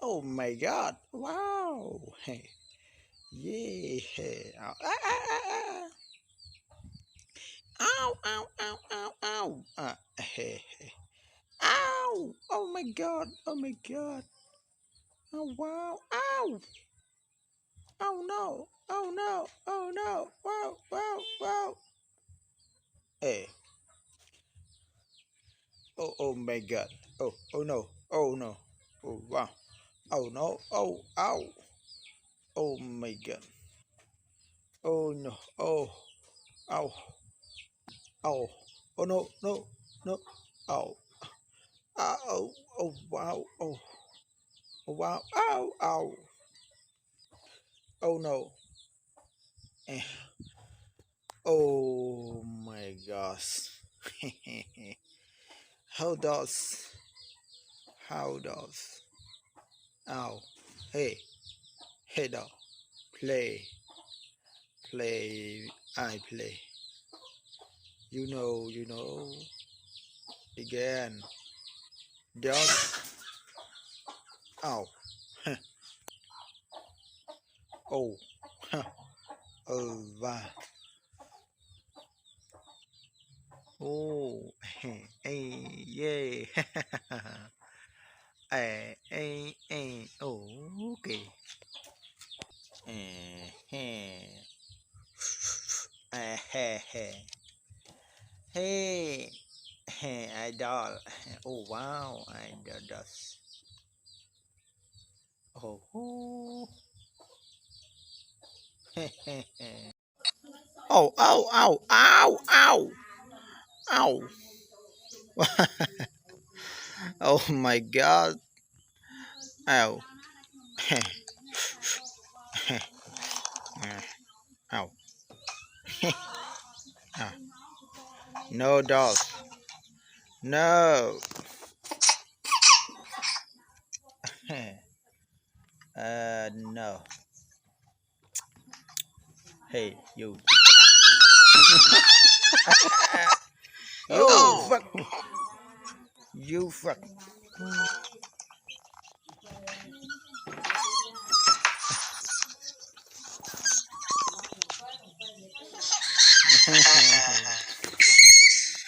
Oh my God! Wow! Hey, yeah! Hey. Ow! Ow! Ow! Ow! Ow! Ow! Hey! Hey! Ow! Oh my God! Oh my God! Oh wow! Ow! Oh no! Oh no! Oh no! Wow! Wow! Wow! Hey! Oh! Oh my God! Oh! Oh no! Oh no! Oh wow! Oh no! Oh! Ow! Oh my God! Oh no! Oh! Ow! Oh! Oh no! No! No! Oh! Oh! Oh! Wow! Oh! Oh wow! Ow! Ow! Oh no! Eh. Oh my gosh! How does? How does? Ow! Hey! Hey dog! Play! Play! I play! You know! You know! Again! Dog! Ow! Oh! Oh wow! Oh! Hey! Yay! Oh, okay. Eh, eh. Hey, hey, hey, idol. Oh, wow, idol does. Oh, oh. Oh, ow, ow, ow, ow, ow. Oh my God. Ow. Ow. Ah, no dolls. No. No. Hey, you. You Oh, fuck. You fuck.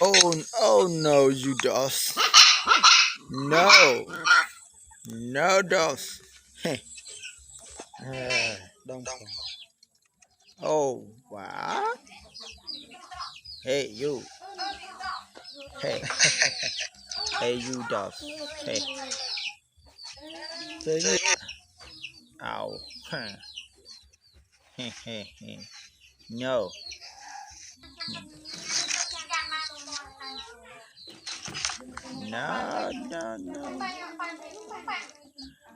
Oh, oh no, you dolls. No. No dolls. Hey. Don't come. Oh, what? Hey, you. Hey. Hey, you dolls. Hey. Say it. Ow. No. No, no, no.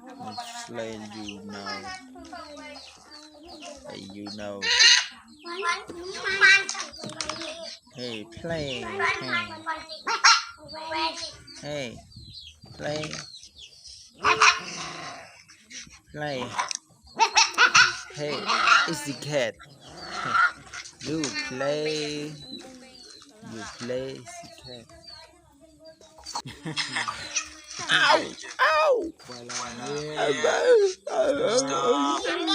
I'm slaying you now. Hey, you know. Hey, play. Hey. Hey, play. Play. Hey, it's the cat. You play. You play, it's the cat. Ow! Ow! Oh no.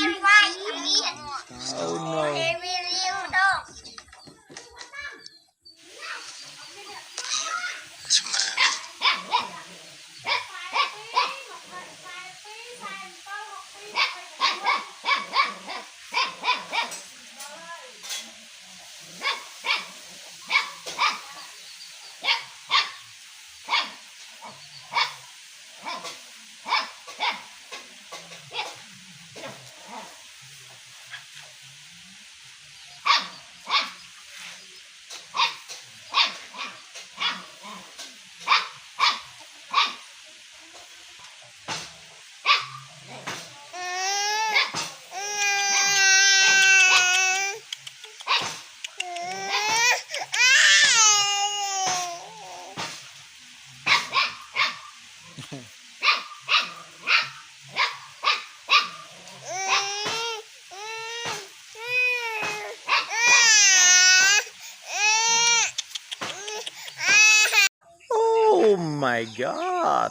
Oh my God!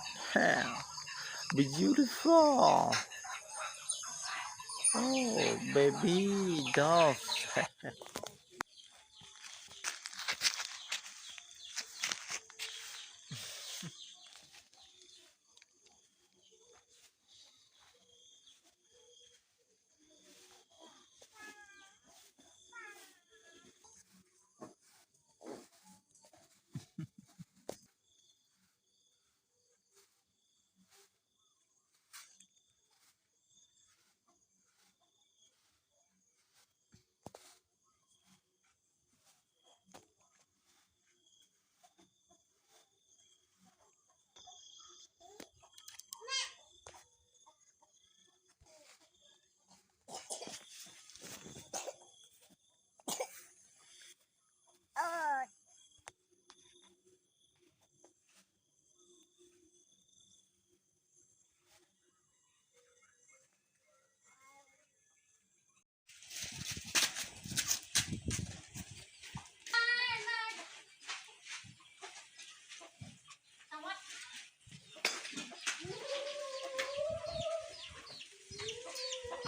beautiful. Oh, baby dove.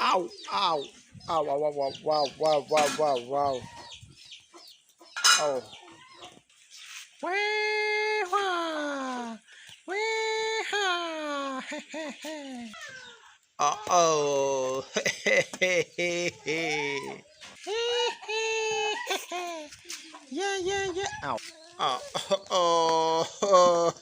Ow, ow, ow, wow, wow, wow, wow, wow, wow, wow. Oh. Wee ha, wee ha, uh oh, yeah, yeah, yeah. Ow. Oh, oh, oh,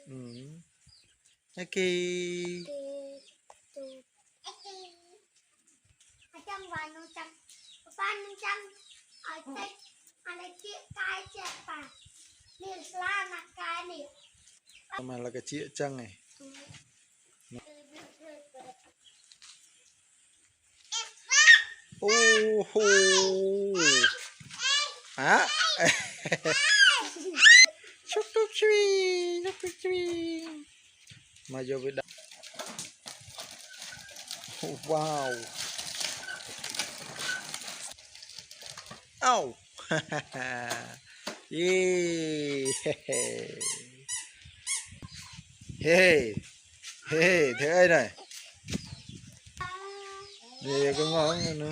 mm. Okay. Mà là cái chĩa trăng này. Oh, oh. Hả? Chocolate tree, chocolate tree. Mà vô với đất. Oh, wow. Oh. Yeah. Hey. Hey, thế ai này? Về cái ngón này nữa.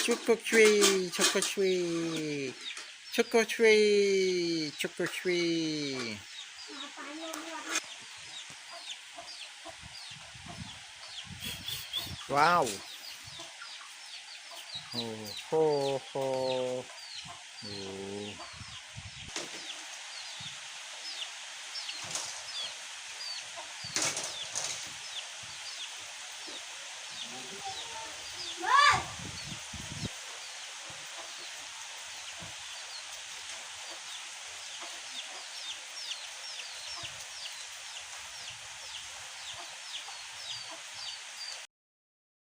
Chocolate tree, chocolate tree, chocolate tree, chocolate tree. Wow. Oh, ho, ho. Oh.